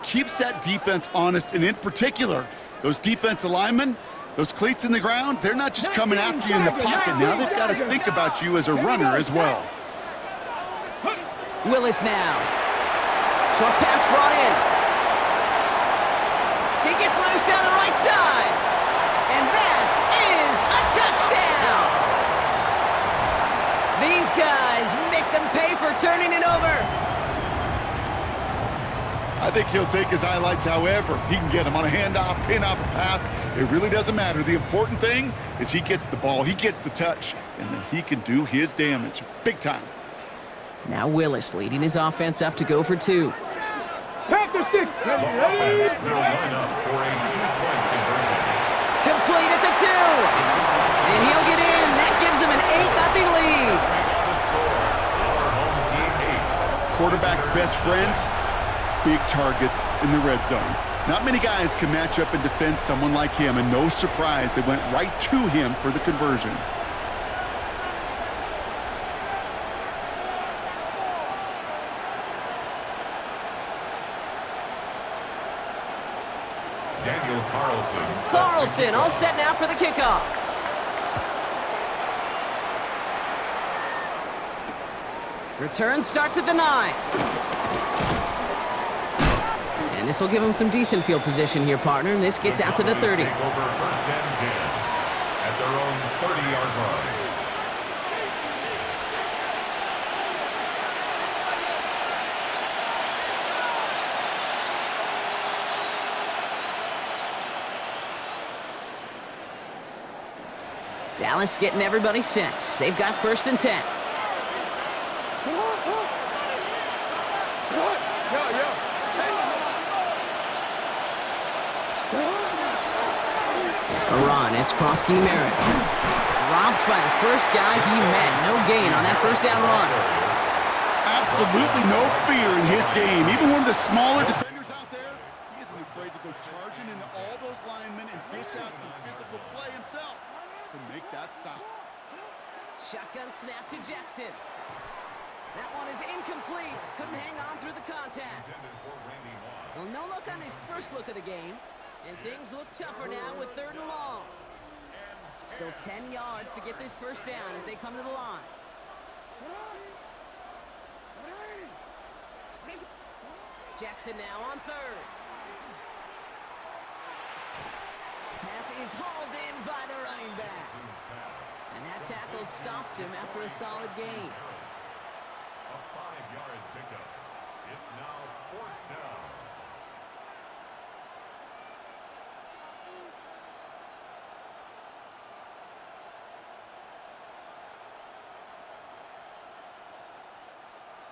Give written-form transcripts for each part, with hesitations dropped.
keeps that defense honest, and in particular, those defensive linemen, those cleats in the ground, they're not just coming after you in the pocket. Now they've got to think about you as a runner as well. Willis now. Short pass brought in. He gets loose down the right side. And that is a touchdown. These guys make them pay for turning it over. I think he'll take his highlights however he can get them on a handoff, pin off a pass. It really doesn't matter. The important thing is he gets the ball, he gets the touch, and then he can do his damage big time. Now Willis leading his offense up to go for 2. Panther 6. Offense will line up for a 2-point conversion. Complete at the 2. And he'll get in. That gives him an 8-0 lead. Makes the score. Our home team 8. Quarterback's best friend, big targets in the red zone. Not many guys can match up and defend someone like him, and no surprise, they went right to him for the conversion. Daniel Carlson. Carlson all set now for the kickoff. Return starts at the 9. And this will give him some decent field position here, partner. And this gets out to the 30. Take over first and 10 at their own 30-yard line. Dallas getting everybody set. They've got first and 10. Iran, it's Krosky Merritt. Dropped by the first guy he met. No gain on that first down run. Absolutely no fear in his game. Even one of the smaller defenders out there, he isn't afraid to go charging into all those linemen and dish out some physical play himself to make that stop. Shotgun snap to Jackson. That one is incomplete. Couldn't hang on through the contact. Well, no look on his first look of the game. And things look tougher now with 3rd and long. Still 10 yards to get this first down as they come to the line. Jackson now on 3rd. Pass is hauled in by the running back. And that tackle stops him after a solid gain. A 5-yard pickup. It's now 4th down.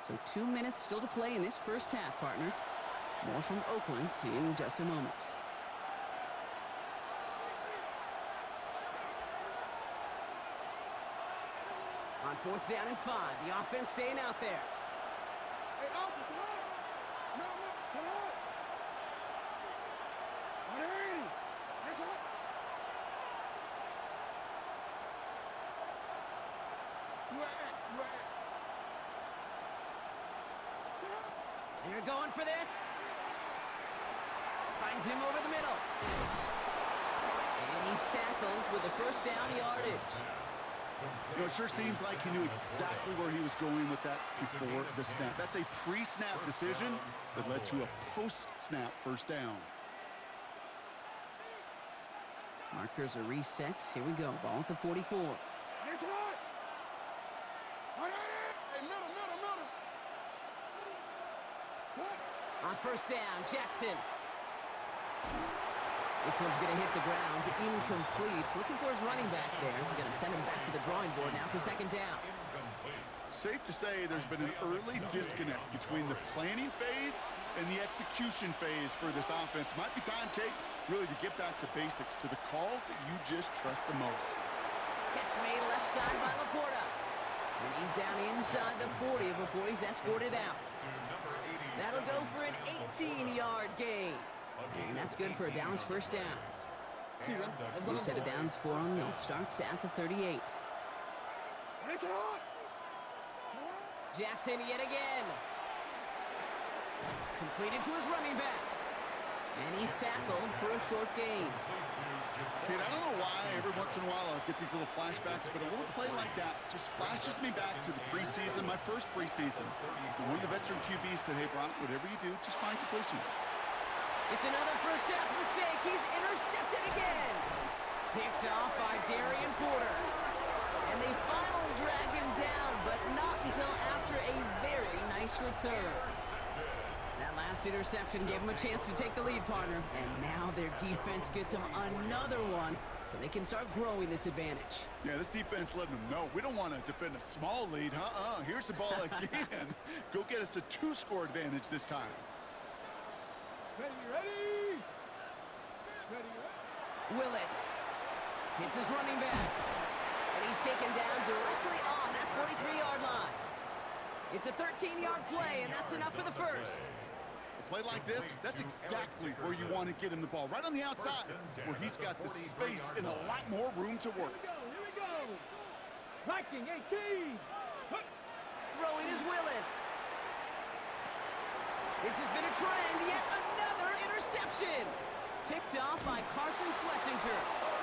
So 2 minutes still to play in this first half, partner. More from Oakland in just a moment. On 4th down and 5, the offense staying out there. Hey, Alpha, no, come on. That's up. They're going for this. Finds him over the middle. And he's tackled with the first down yardage. You know, it sure seems like he knew exactly where he was going with that before the snap. That's a pre-snap decision that led to a post-snap first down. Markers are reset. Here we go. Ball at the 44. That's right. Hey, middle. On first down, Jackson. This one's going to hit the ground. Incomplete. Looking for his running back there. Going to send him back to the drawing board now for second down. Safe to say there's been an early disconnect between the planning phase and the execution phase for this offense. Might be time, Kate, really to get back to basics, to the calls that you just trust the most. Catch made left side by Laporta. And he's down inside the 40 before he's escorted out. That'll go for an 18-yard gain. And that's good for a Dallas first down. New set of downs for him. They'll start at the 38. Jackson yet again. Completed to his running back. And he's tackled for a short gain. Kid, I don't know why every once in a while I'll get these little flashbacks, but a little play like that just flashes me back to the preseason, my first preseason. One of the veteran QBs said, hey, Brock, whatever you do, just find completions. It's another first half mistake. He's intercepted again. Picked off by Darian Porter. And they finally drag him down, but not until after a very nice return. That last interception gave him a chance to take the lead, partner. And now their defense gets them another one, so they can start growing this advantage. Yeah, this defense letting them know we don't want to defend a small lead. Here's the ball again. Go get us a 2-score advantage this time. Ready, ready. Ready, ready. Willis hits his running back. And he's taken down directly on that 43-yard line. It's a 13-yard play, and that's enough for the first. A play like this, that's exactly where you want to get him the ball. Right on the outside, where he's got the space and a lot more room to work. Here we go. Viking 18. Throwing is Willis. This has been a trend. Yet another interception. Picked off by Carson Schlesinger.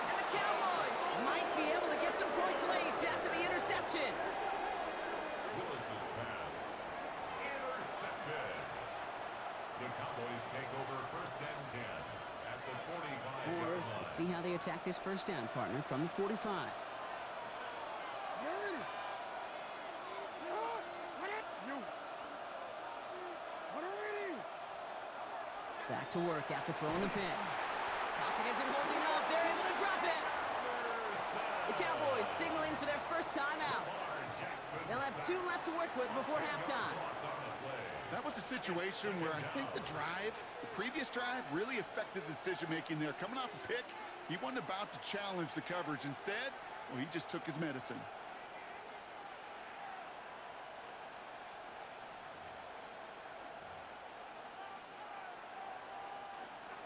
And the Cowboys might be able to get some points late after the interception. Willis's pass intercepted. The Cowboys take over first and 10 at the 45-yard line. Let's see how they attack this first down, partner, from the 45. Ready. You. Ready. Back to work after throwing the pick. Pocket isn't holding up. They're able to drop it. The Cowboys signaling for their first time out. They'll have 2 left to work with before halftime. That was a situation where I think the previous drive, really affected the decision-making there. Coming off a pick, he wasn't about to challenge the coverage. Instead, well, he just took his medicine.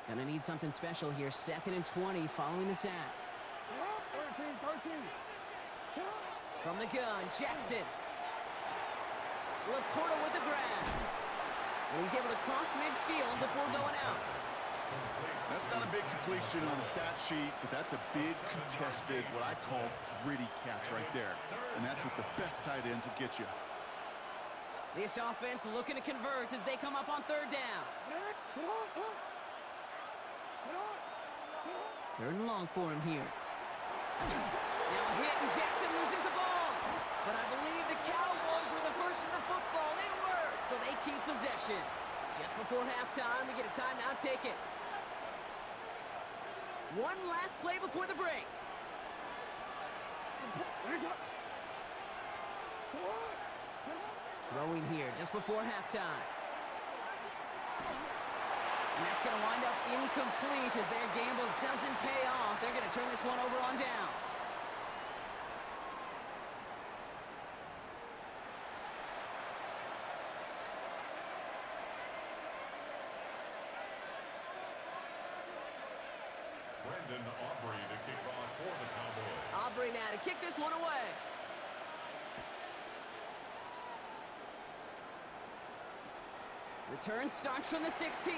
Gonna need something special here. 2nd and 20 following the sack. 13. From the gun, Jackson. Laporta with the grab. And he's able to cross midfield before going out. That's not a big completion on the stat sheet, but that's a big contested, what I call gritty catch right there. And that's what the best tight ends will get you. This offense looking to convert as they come up on 3rd down. 3rd and long for him here. Now a hit and Jackson loses the ball. But I believe the Cowboys were the first in the football. They were, so they keep possession. Just before halftime, we get a timeout ticket. One last play before the break. Throwing here just before halftime. And that's going to wind up incomplete as their gamble doesn't pay off. They're going to turn this one over on downs. Brendan Aubrey to kick off for the Cowboys. Aubrey now to kick this one away. Return starts from the 16.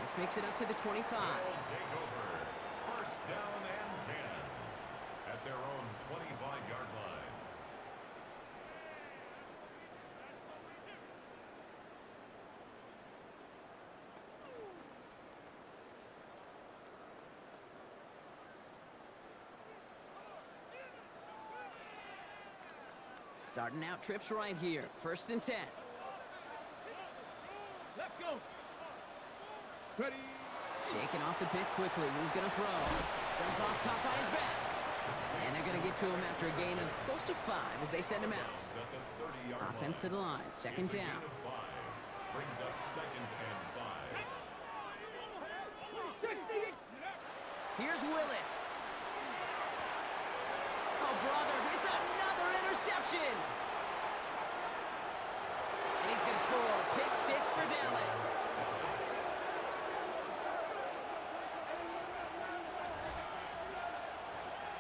This makes it up to the 25. They'll take over first down and 10 at their own 25-yard line. Starting out trips right here. 1st and 10. Let's go. Ready. Shaking off the pick quickly. Who's going to throw? Dump off caught by his back. And they're going to get to him after a gain of close to 5 as they send him out. At the 30-yard Offense to the line. 2nd It's a gain down. of 5. Brings up 2nd and 5. Here's Willis. Oh, brother, it's another interception. And he's going to score. Pick 6 for Dallas.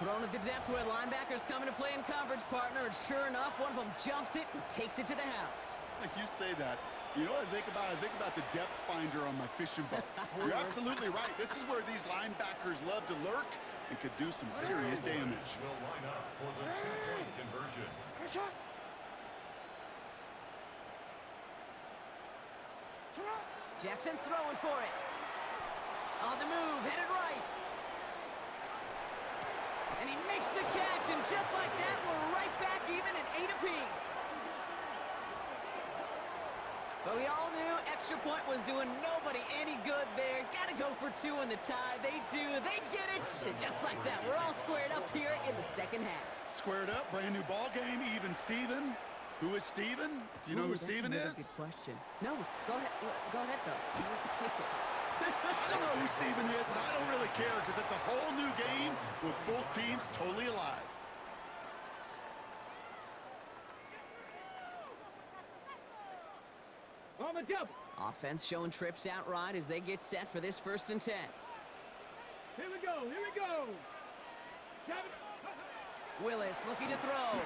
Thrown at the depth where linebackers coming to play in coverage, partner. And sure enough, one of them jumps it and takes it to the house. Like you say that, You know what I think about? I think about the depth finder on my fishing boat. You're absolutely right. This is where these linebackers love to lurk and could do some serious damage. Will line up for the two-point conversion. Jackson throwing for it. On the move, headed right. And he makes the catch, and just like that, we're right back even at 8 apiece. But we all knew extra point was doing nobody any good there. Got to go for 2 in the tie. They do. They get it. And just like that, we're all squared up here in the second half. Squared up, brand new ball game, even Steven. Who is Steven? Do you know who Steven is? Good question. No, go ahead. Go ahead, though. You have to take it. I don't know who Steven is, and I don't really care because it's a whole new game with both teams totally alive. On the double. Offense showing trips out right as they get set for this 1st and 10. Here we go. Here we go. Willis looking to throw.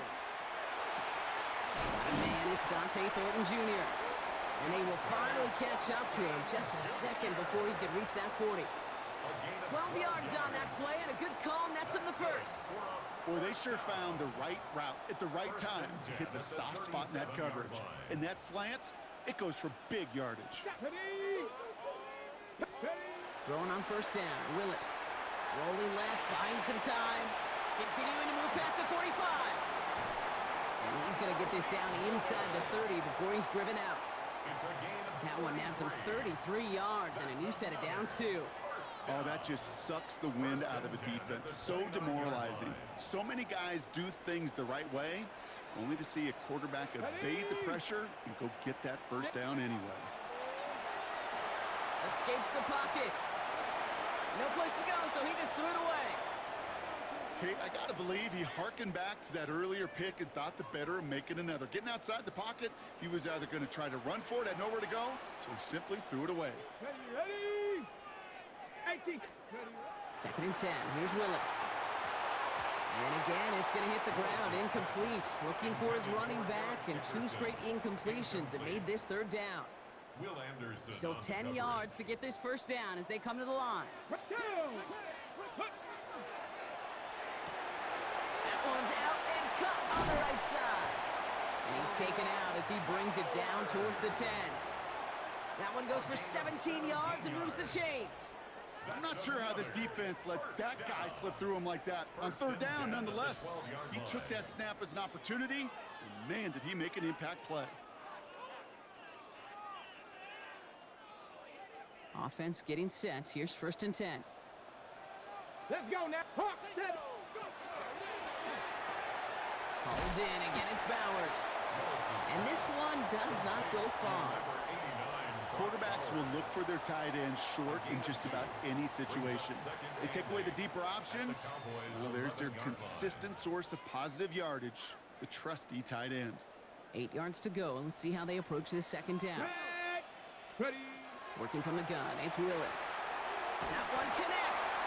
Man, it's Dante Thornton Jr. And they will finally catch up to him just a second before he could reach that 40. 12 yards on that play and a good call nets him the first. Boy, they sure found the right route at the right time to hit the soft spot in that coverage. And that slant, it goes for big yardage. Throwing on 1st down, Willis. Rolling left, buying some time. Continuing to move past the 45. And he's going to get this down inside the 30 before he's driven out. That one naps him 33 yards and a new set of downs, too. Oh, that just sucks the wind out of a defense. So demoralizing. So many guys do things the right way, only to see a quarterback evade the pressure and go get that 1st down anyway. Escapes the pocket. No place to go, so he just threw it away. Kate, I got to believe he harkened back to that earlier pick and thought the better of making another. Getting outside the pocket, he was either going to try to run for it, had nowhere to go, so he simply threw it away. Ready. 18. 2nd and 10. Here's Willis. And again, it's going to hit the ground. Incomplete. Looking for his running back, and 2 straight incompletions that made this 3rd down. Will Anderson. Still 10 yards to get this 1st down as they come to the line. That one's out and cut on the right side. And he's taken out as he brings it down towards the 10. That one goes for 17 yards and moves the chains. I'm not sure how this defense let that guy slip through him like that. On 3rd down, nonetheless, he took that snap as an opportunity, and man, did he make an impact play. Offense getting set. Here's 1st and 10. Let's go now. Hawk, set. Hauled in. Again, it's Bowers. And this one does not go far. Quarterbacks will look for their tight end short in just about any situation. They take away the deeper options. Well, there's their consistent source of positive yardage, the trusty tight end. 8 yards to go. Let's see how they approach this 2nd down. Ready. Working from the gun, it's Willis. That one connects.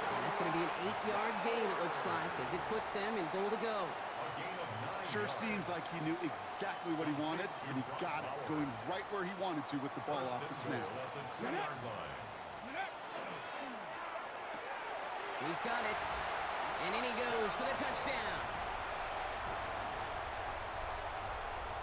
And that's going to be an 8-yard gain, it looks like, as it puts them in goal to go. Sure seems like he knew exactly what he wanted, and he got it, going right where he wanted to with the ball off the snap. He's got it. And in he goes for the touchdown.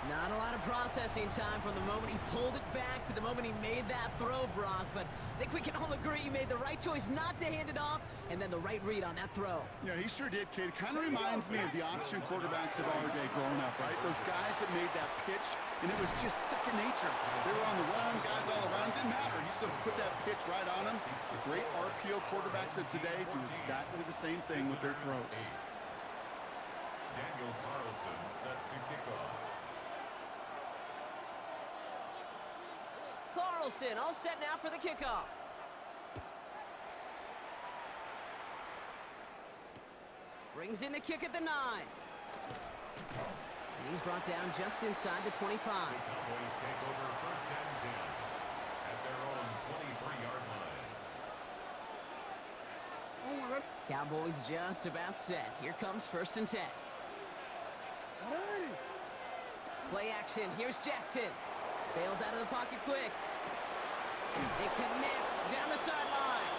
Not a lot of processing time from the moment he pulled it back to the moment he made that throw, Brock. But I think we can all agree he made the right choice not to hand it off, and then the right read on that throw. Yeah, he sure did, kid. It kind of reminds me of the option quarterbacks of our day growing up, right? Those guys that made that pitch, and it was just second nature. They were on the run, guys all around. Didn't matter. He's going to put that pitch right on him. The great RPO quarterbacks of today do exactly the same thing with their throws. Daniel Carlson set to kick off. Carlson all set now for the kickoff. Brings in the kick at the 9. And he's brought down just inside the 25. The Cowboys take over 1st and 10 at their own 23-yard line. Cowboys just about set. Here comes 1st and 10. Play action. Here's Jackson. Bails out of the pocket quick. It connects down the sideline.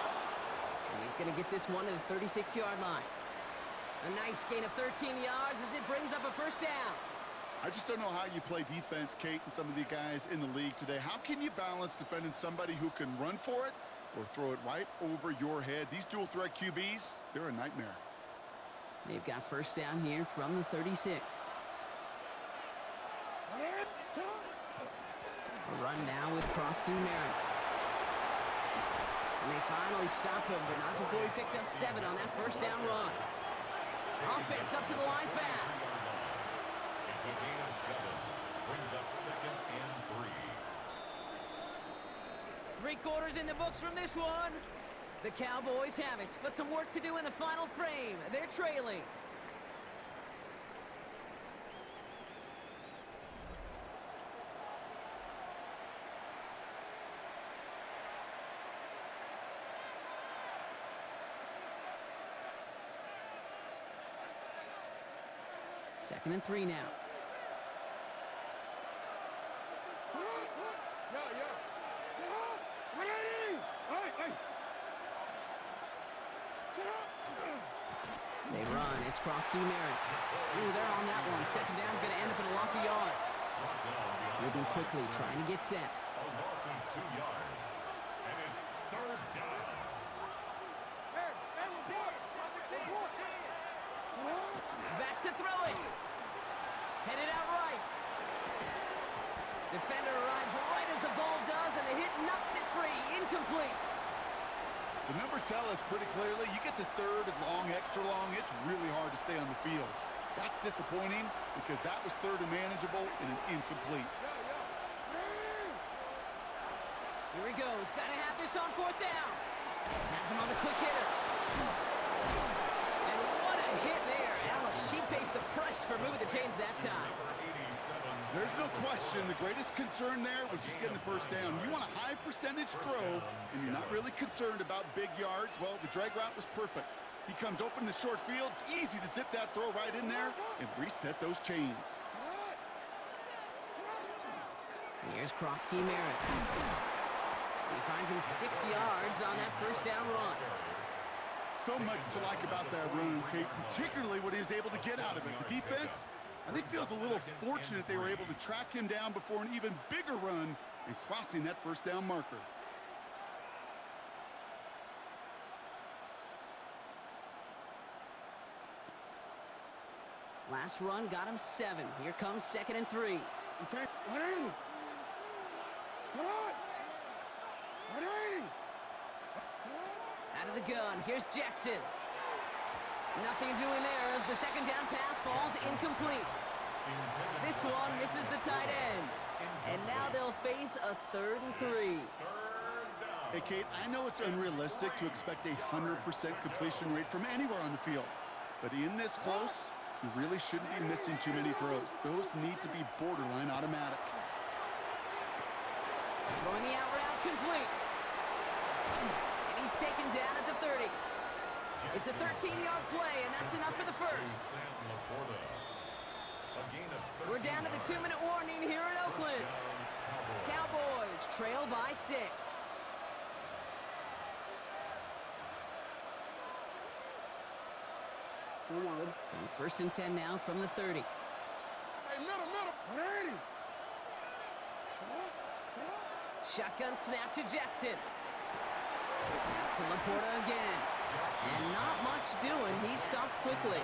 And he's going to get this one to the 36-yard line. A nice gain of 13 yards as it brings up a first down. I just don't know how you play defense, Kate, and some of the guys in the league today. How can you balance defending somebody who can run for it or throw it right over your head? These dual threat QBs, they're a nightmare. They've got first down here from the 36. A run now with Krosky Merritt. And they finally stop him, but not before he picked up 7 on that first down run. Offense up to the line fast. It's a gain of 7. Brings up 2nd and 3. 3 quarters in the books from this one. The Cowboys have it, but some work to do in the final frame. They're trailing. Second and 3 now. They run. It's Krosky Merritt. Ooh, they're on that one. Second down's going to end up in a loss of yards. Moving quickly, trying to get set. A loss of 2 yards. And it's 3rd down. Back to throw it. Headed out right. Defender arrives right as the ball does, and the hit knocks it free. Incomplete. The numbers tell us pretty clearly, you get to 3rd and long, extra long, it's really hard to stay on the field. That's disappointing because that was 3rd and manageable and an incomplete. Here he goes. Got to have this on 4th down. Has him on the quick hitter. And what a hit there. Alex, she faced the press for moving the chains that time. There's no question the greatest concern there was just getting the first down. You want a high percentage throw, and you're not really concerned about big yards. Well, the drag route was perfect. He comes open the short field. It's easy to zip that throw right in there and reset those chains. Here's Krosky Merritt. He finds him 6 yards on that first down run. So much to like about that run, Kate, particularly what he was able to get out of it. The defense, I think, feels a little fortunate they were able to track him down before an even bigger run and crossing that first down marker. Last run got him 7. Here comes 2nd and 3. Out of the gun, here's Jackson. Nothing doing there as the second down pass falls incomplete. This one misses the tight end. And now they'll face a 3rd and 3. Hey, Kate, I know it's unrealistic to expect a 100% completion rate from anywhere on the field. But in this close, you really shouldn't be missing too many throws. Those need to be borderline automatic. Throwing the out route complete. And he's taken down at the 30. It's a 13-yard play, and that's enough for the first. We're down to the 2-minute warning here in Oakland. Cowboys trail by 6. So 1st and 10 now from the 30. Hey, middle. Shotgun snap to Jackson. That's to Laporta again. And not much doing. He stopped quickly.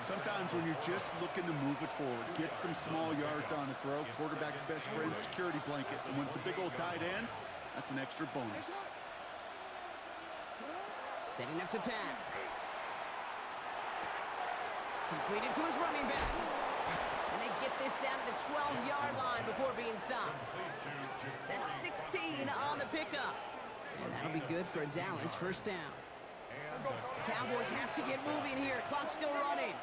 Sometimes when you're just looking to move it forward, get some small yards on the throw, quarterback's best friend, security blanket. And when it's a big old tight end, that's an extra bonus. Setting up to pass. Completed to his running back. And they get this down to the 12-yard line before being stopped. That's 16 on the pickup. And that'll be good for a Dallas first down. Cowboys have to get moving here. Clock's still running.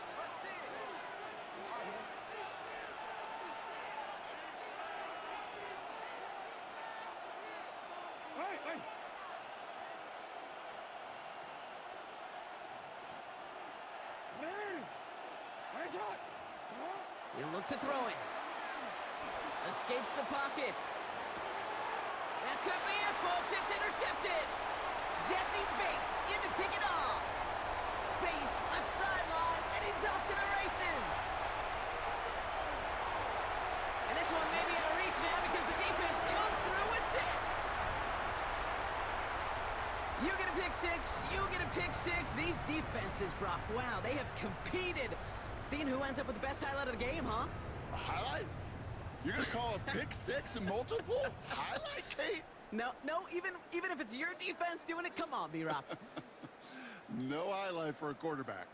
He'll look to throw it. Escapes the pocket. That could be it, folks. It's intercepted. Jesse Bates in to pick it off. Space, left sideline, and he's off to the races. And this one may be out of reach now because the defense comes through with 6. You get a pick 6, you get a pick 6. These defenses, Brock, wow, they have competed. Seeing who ends up with the best highlight of the game, huh? A highlight? You're going to call a pick 6 and multiple? Highlight, Kate? No, even if it's your defense doing it, come on, B-Rock. No highlight for a quarterback.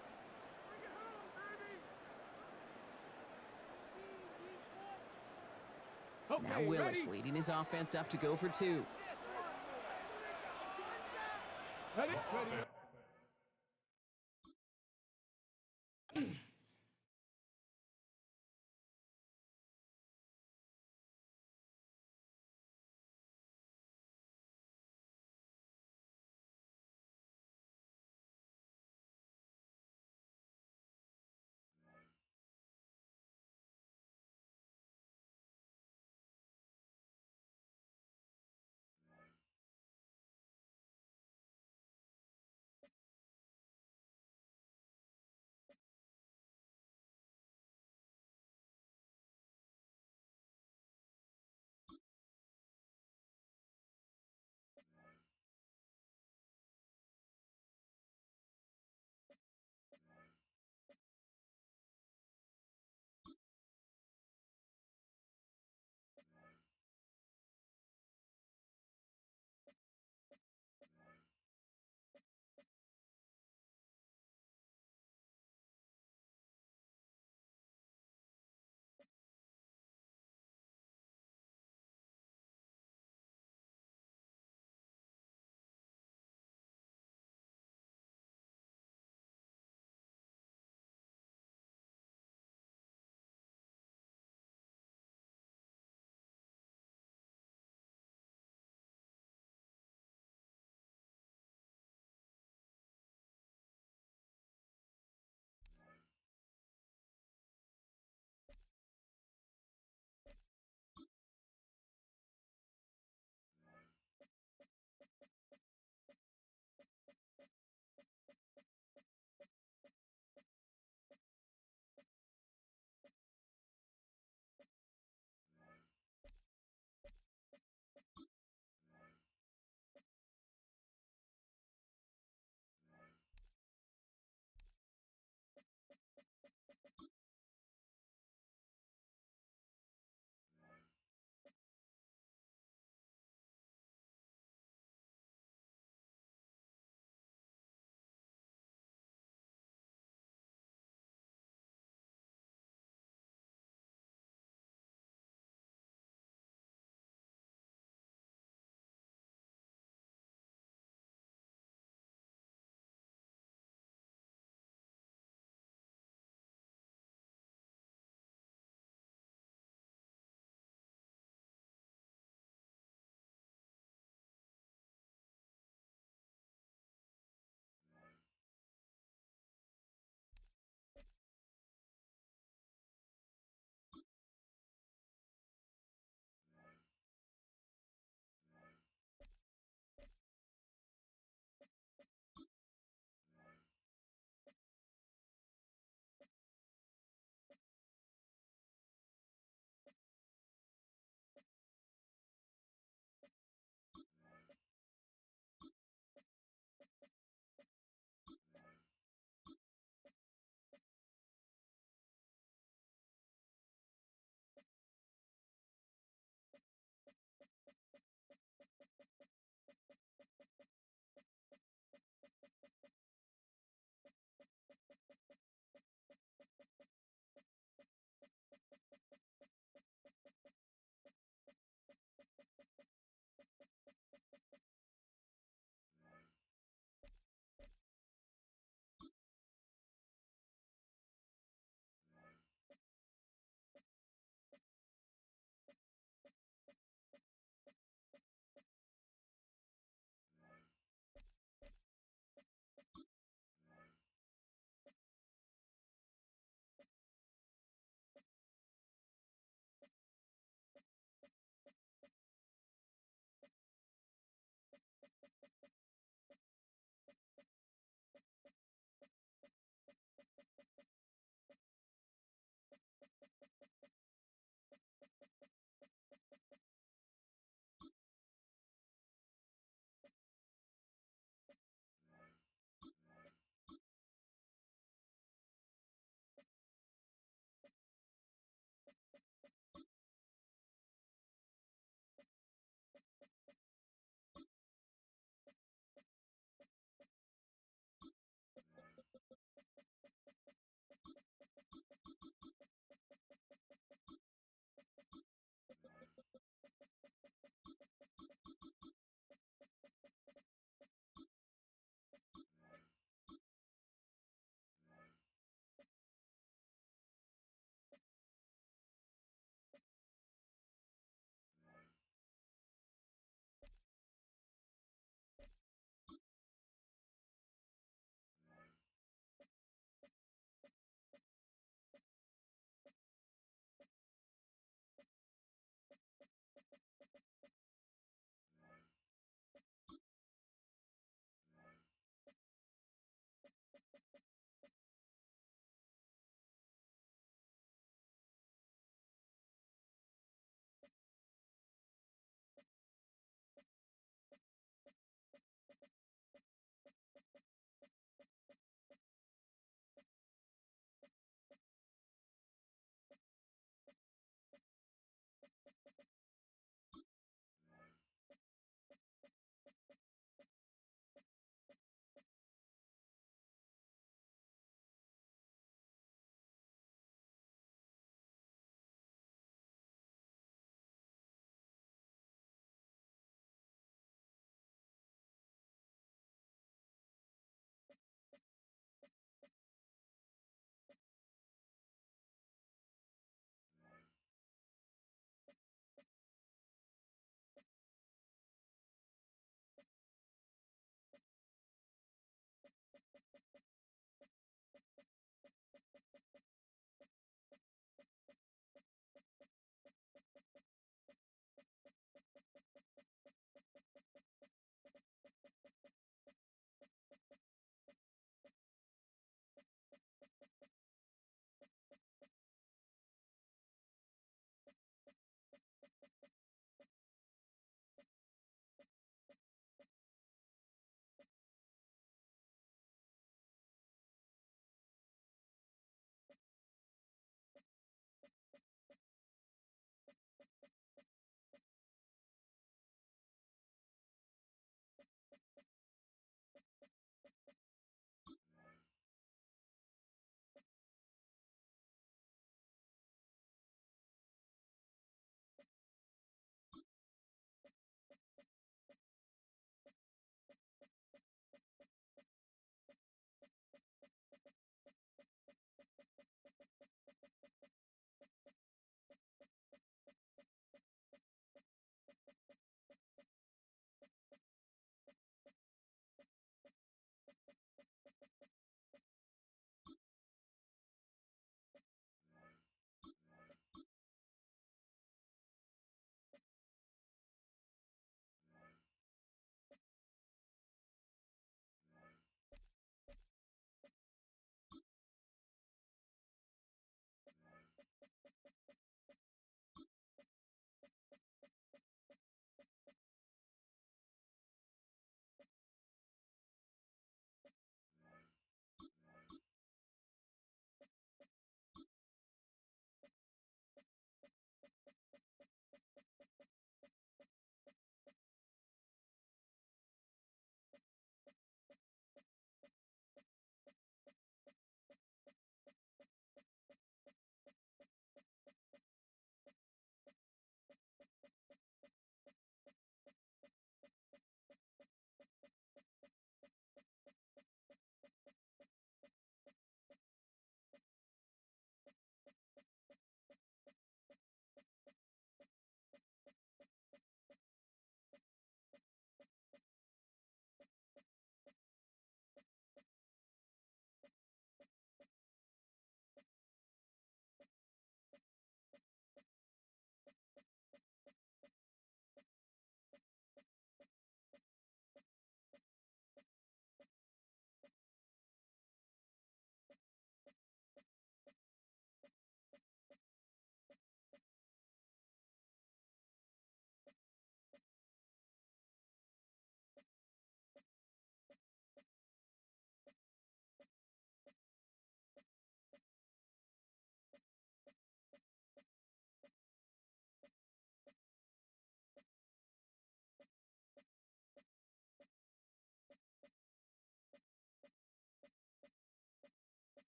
Okay, Now Willis ready? leading his offense up to go for 2. Ready? Ready?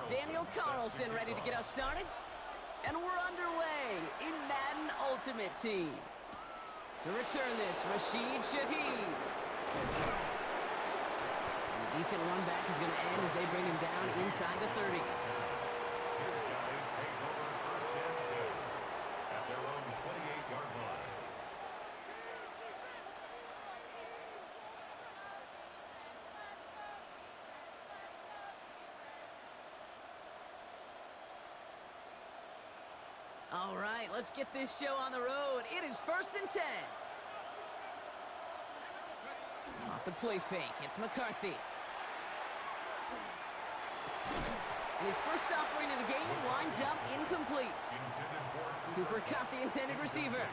Daniel Carlson ready to get us started. And we're underway in Madden Ultimate Team. To return this, Rashid Shaheed. And a decent run back is going to end as they bring him down inside the 30. His guys take over first and 10 at their own 28-yard line. All right, let's get this show on the road. It is first and 10. Off the play fake, it's McCarthy. And his first offering of the game winds up incomplete. Cooper Kupp, the intended receiver.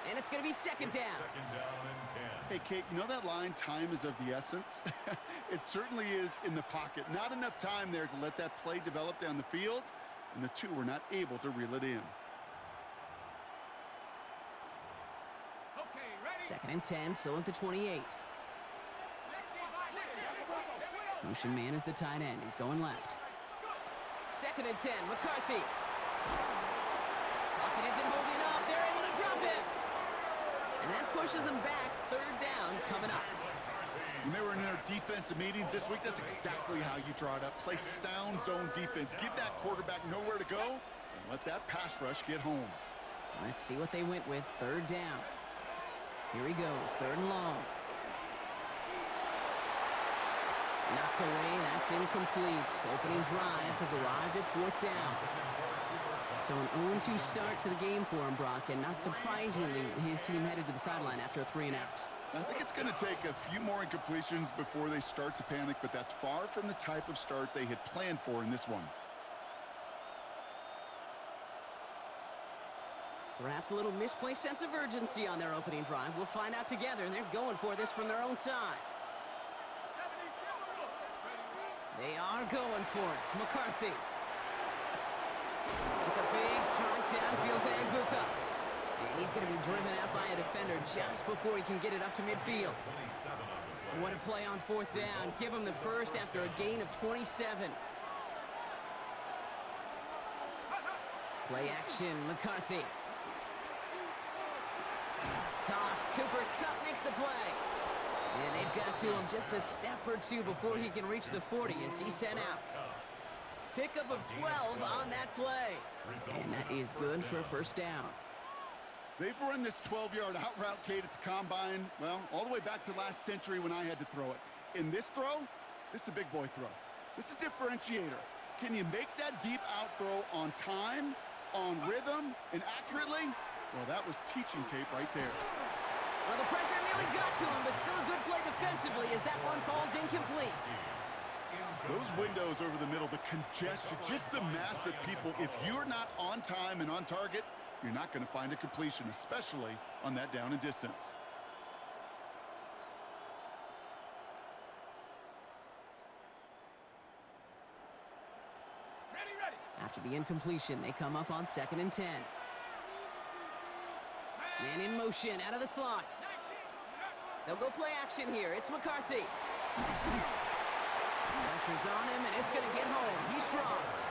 And it's going to be second down. Second down and 10. Hey, Kate, you know that line, time is of the essence? It certainly is in the pocket. Not enough time there to let that play develop down the field, and the two were not able to reel it in. Second and 10, still at the 28. Motion man is the tight end. He's going left. Second and 10, McCarthy. Pocket isn't holding up. They're able to drop him. And that pushes them back. Third down coming up. When they were in their defensive meetings this week, that's exactly how you draw it up. Play sound zone defense. Give that quarterback nowhere to go, and let that pass rush get home. Let's see what they went with. Third down. Here he goes, third and long. Knocked away, that's incomplete. Opening drive has arrived at fourth down. So an 0-2 start to the game for him, Brock, and not surprisingly, his team headed to the sideline after a 3-and-out. I think it's going to take a few more incompletions before they start to panic, but that's far from the type of start they had planned for in this one. Perhaps a little misplaced sense of urgency on their opening drive. We'll find out together, and they're going for this from their own side. They are going for it. McCarthy. It's a big strike downfield to Egbuka. And he's going to be driven out by a defender just before he can get it up to midfield. What a play on fourth down. Give him the first after a gain of 27. Play action, McCarthy. Caught. Cooper Kupp makes the play. And they've got to him just a step or two before he can reach the 40 as he's sent out. Pickup of 12 on that play. And that is good for a first down. They've run this 12-yard out route, Kate, at the combine, well, all the way back to last century when I had to throw it. In this throw, this is a big boy throw. This is a differentiator. Can you make that deep out throw on time, on rhythm, and accurately? Well, that was teaching tape right there. Well, the pressure nearly got to him, but still a good play defensively as that one falls incomplete. Those windows over the middle, the congestion, just the mass of people. If you're not on time and on target, you're not going to find a completion, especially on that down and distance. After the incompletion, they come up on second and 10. Man in motion, out of the slot. They'll go play action here. It's McCarthy. Pressure's on him, and it's going to get home. He's dropped.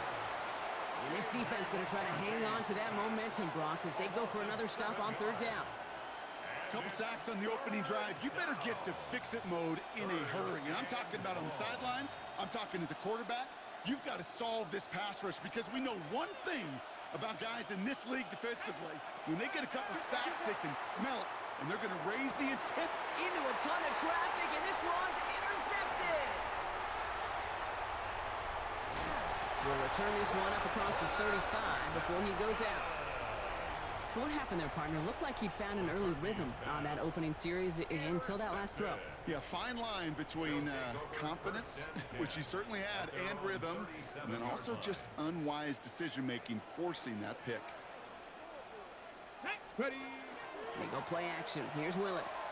And this defense going to try to hang on to that momentum, Brock, as they go for another stop on third down. Couple sacks on the opening drive. You better get to fix-it mode in a hurry. And I'm talking about on the sidelines. I'm talking as a quarterback. You've got to solve this pass rush because we know one thing about guys in this league defensively. When they get a couple sacks, they can smell it, and they're going to raise the intent. Into a ton of traffic, and this one's intercepted. We'll return this one up across the 35 before he goes out. So what happened there, partner? Looked like he'd found an early rhythm on that opening series until that last throw. Yeah, fine line between confidence, which he certainly had, and rhythm, and then also just unwise decision-making, forcing that pick. Ready. They go play action. Here's Willis.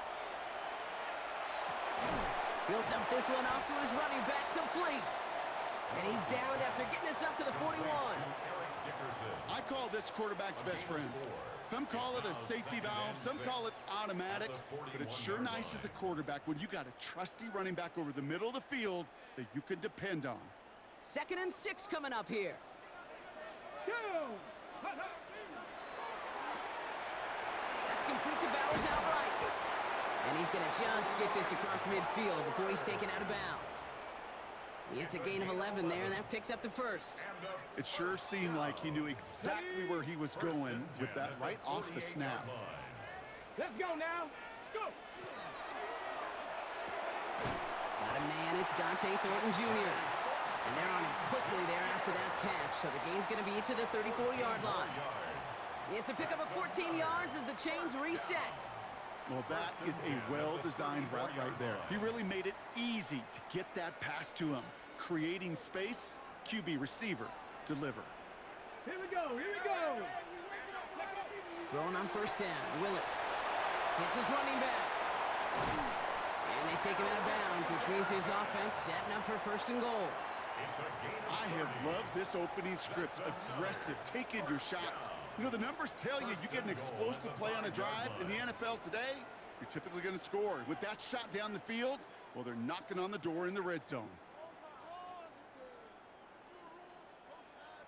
He'll dump this one off to his running back, complete. And he's down after getting this up to the 41. I call this quarterback's best friend. Some call it a safety valve, some call it automatic, but it's sure nice as a quarterback when you got a trusty running back over the middle of the field that you can depend on. 2nd and 6 coming up here. That's complete to Bowers outright. And he's going to just get this across midfield before he's taken out of bounds. It's a gain of 11 there, and that picks up the first. It sure seemed like he knew exactly where he was going with that right off the snap. Let's go now. Let's go. Got a man, it's Dante Thornton Jr. And they're on him quickly there after that catch, so the gain's going to be to the 34-yard line. It's a pickup of 14 yards as the chains reset. Well, that is a well-designed route right there. He really made it easy to get that pass to him. Creating space, QB receiver, deliver. Here we go. Here we go. Throwing on first down, Willis hits his running back. And they take him out of bounds, which means his offense setting up for 1st and goal. I have loved this opening script. Aggressive, taking your shots. You know, the numbers tell you you get an explosive play on a drive in the NFL today, you're typically going to score. With that shot down the field, well, they're knocking on the door in the red zone.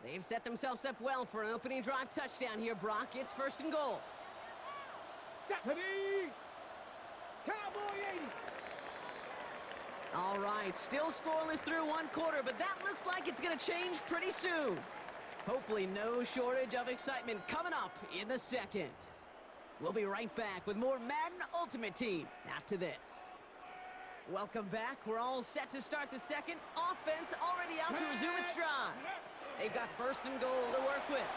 They've set themselves up well for an opening drive touchdown here, Brock. It's 1st and goal. Stephanie! Cowboy 80! All right, still scoreless through 1 quarter, but that looks like it's going to change pretty soon. Hopefully no shortage of excitement coming up in the 2nd. We'll be right back with more Madden Ultimate Team after this. Welcome back. We're all set to start the 2nd. Offense already out to resume its stride. They've got 1st and goal to work with.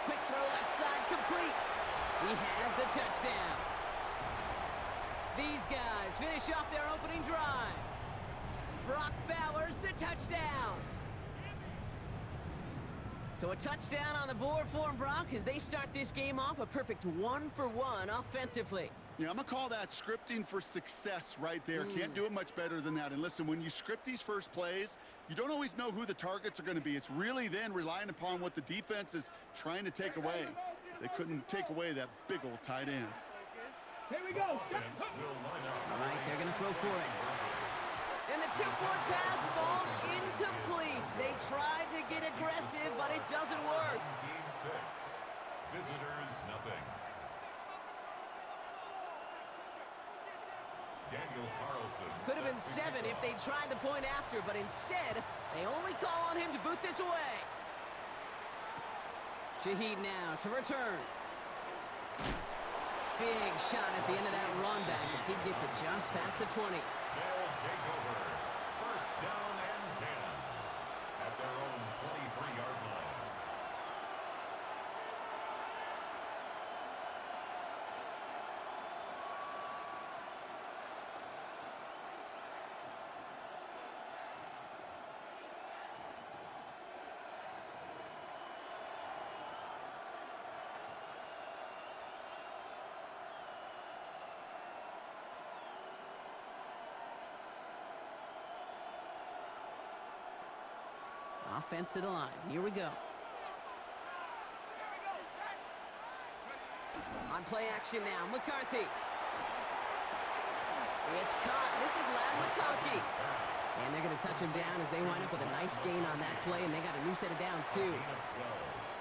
Quick throw left side complete. He has the touchdown. These guys finish off their opening drive. Brock Bowers, the touchdown. So a touchdown on the board for him, Brock, as they start this game off a perfect 1-for-1 offensively. Yeah, I'm going to call that scripting for success right there. Can't do it much better than that. And listen, when you script these first plays, you don't always know who the targets are going to be. It's really then relying upon what the defense is trying to take away. They couldn't take away that big old tight end. Here we go. All right, they're going to throw for it. And the 2-point pass falls incomplete. They tried to get aggressive, but it doesn't work. Team 6. Visitors, nothing. Daniel Carlson. Could have been 7 if they tried the point after, but instead, they only call on him to boot this away. Shaheed now to return. Big shot at the end of that run back as he gets it just past the 20. They'll take over. 1st down and 10 at their own 23-yard line. Offense to the line. Here we go. On play action now, McCarthy. It's caught. This is Ladd McConkey. And they're going to touch him down as they wind up with a nice gain on that play, and they got a new set of downs, too.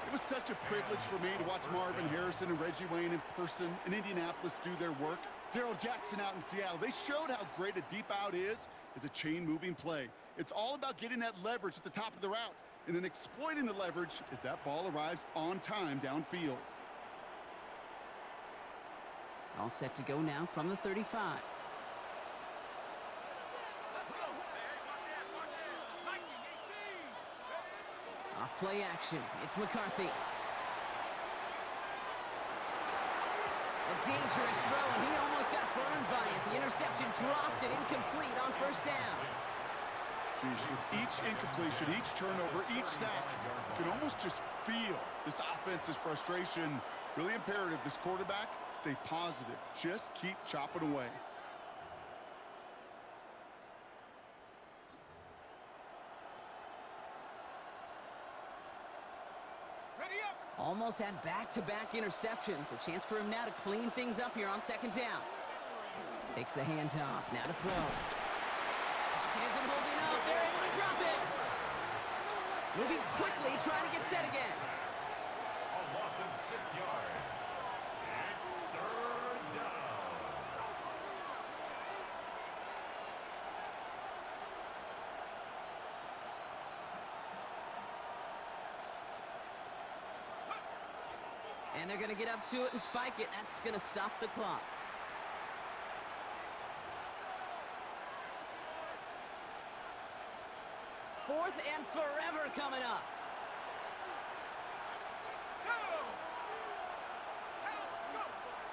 It was such a privilege for me to watch Marvin Harrison and Reggie Wayne in person in Indianapolis do their work. Darrell Jackson out in Seattle. They showed how great a deep out is as a chain-moving play. It's all about getting that leverage at the top of the route and then exploiting the leverage as that ball arrives on time downfield. All set to go now from the 35. Off play action. It's McCarthy. A dangerous throw, and he almost got burned by it. The interception dropped it incomplete on 1st down. Geez, with each incompletion, each turnover, each sack, you can almost just feel this offense's frustration. Really imperative, this quarterback, stay positive. Just keep chopping away. Almost had back-to-back interceptions. A chance for him now to clean things up here on 2nd down. Takes the handoff, now to throw. Pocket isn't holding up. They're able to drop it. Moving quickly, trying to get set again. A loss of 6 yards. It's third down. And they're going to get up to it and spike it. That's going to stop the clock. Fourth and forever coming up.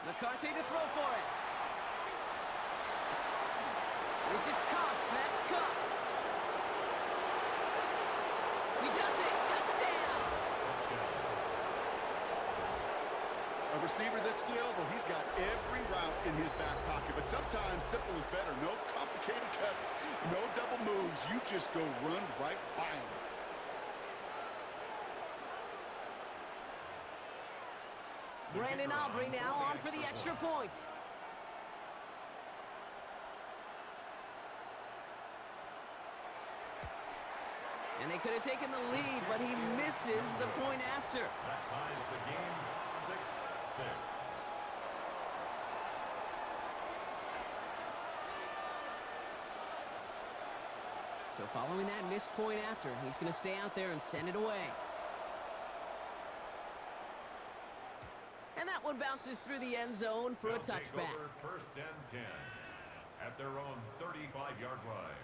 McCarthy to throw for it. This is Cox. That's Cup. He does it. Touchdown. A receiver this skilled, well, he's got every route in his back pocket. But sometimes simple is better. No complicated cuts, no double moves. You just go run right by him. Brandon Aubrey now on for the extra point. And they could have taken the lead, but he misses the point after. That ties the game 6-6. So following that missed point after, he's going to stay out there and send it away. And that one bounces through the end zone for a They'll take touchback. over first and 10 at their own 35-yard line.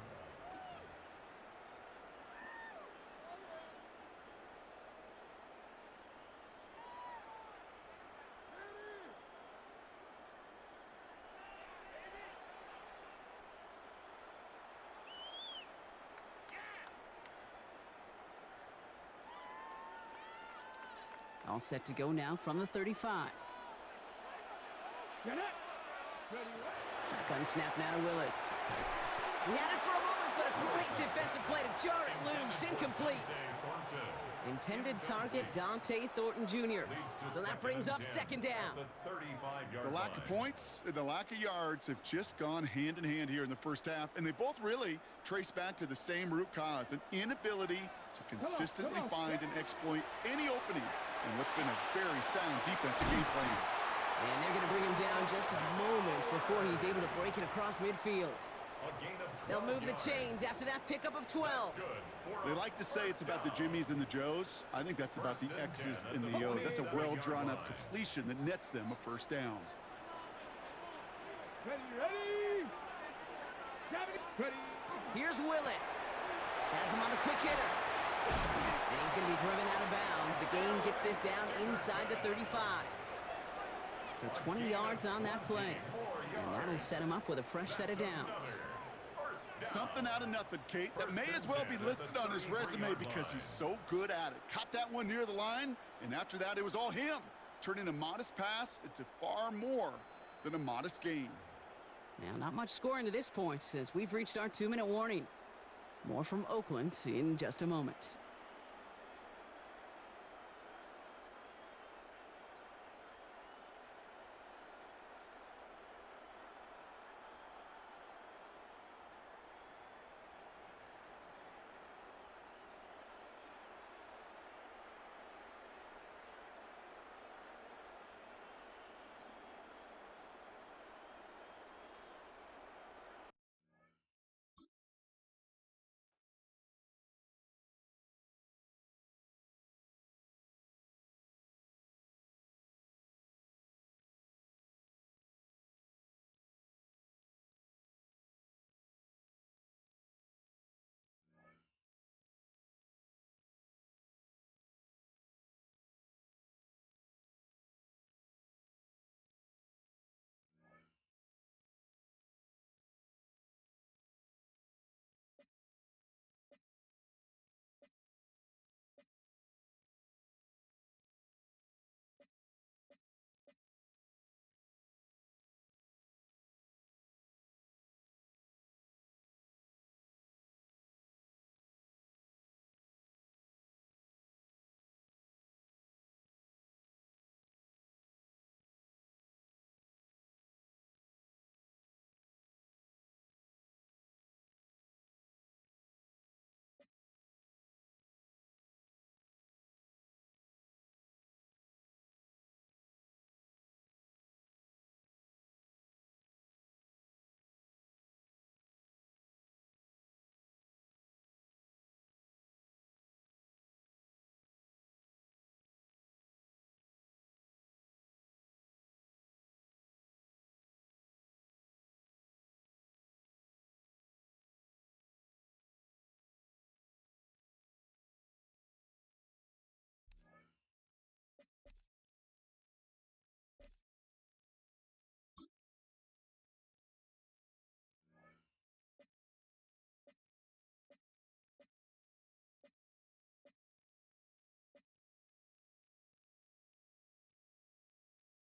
All set to go now from the 35. Get it. Ready, Shotgun snap now to Willis. He had it for a moment, but a great defensive play to jar it loose. Incomplete. Intended target Dante Thornton Jr. So that brings up second down. The lack of points and the lack of yards have just gone hand in hand here in the first half, and they both really trace back to the same root cause, an inability to consistently find and exploit any opening in what's been a very sound defensive game plan. And they're going to bring him down just a moment before he's able to break it across midfield. They'll move the chains after that pickup of 12. They like to say it's about the Jimmies and the Joes. I think that's about the X's and the O's. That's a well-drawn-up completion that nets them a first down. ready. Ready. Here's Willis. Has him on a quick hitter. And he's going to be driven out of bounds. The gain gets this down inside the 35. So 20 yards on that play. And that'll set him up with a fresh set of downs. Something out of nothing, Kate. That may as well be listed on his resume because he's so good at it. Caught that one near the line, and after that, it was all him. Turning a modest pass into far more than a modest gain. Now, not much scoring to this point as we've reached our 2-minute warning. More from Oakland in just a moment.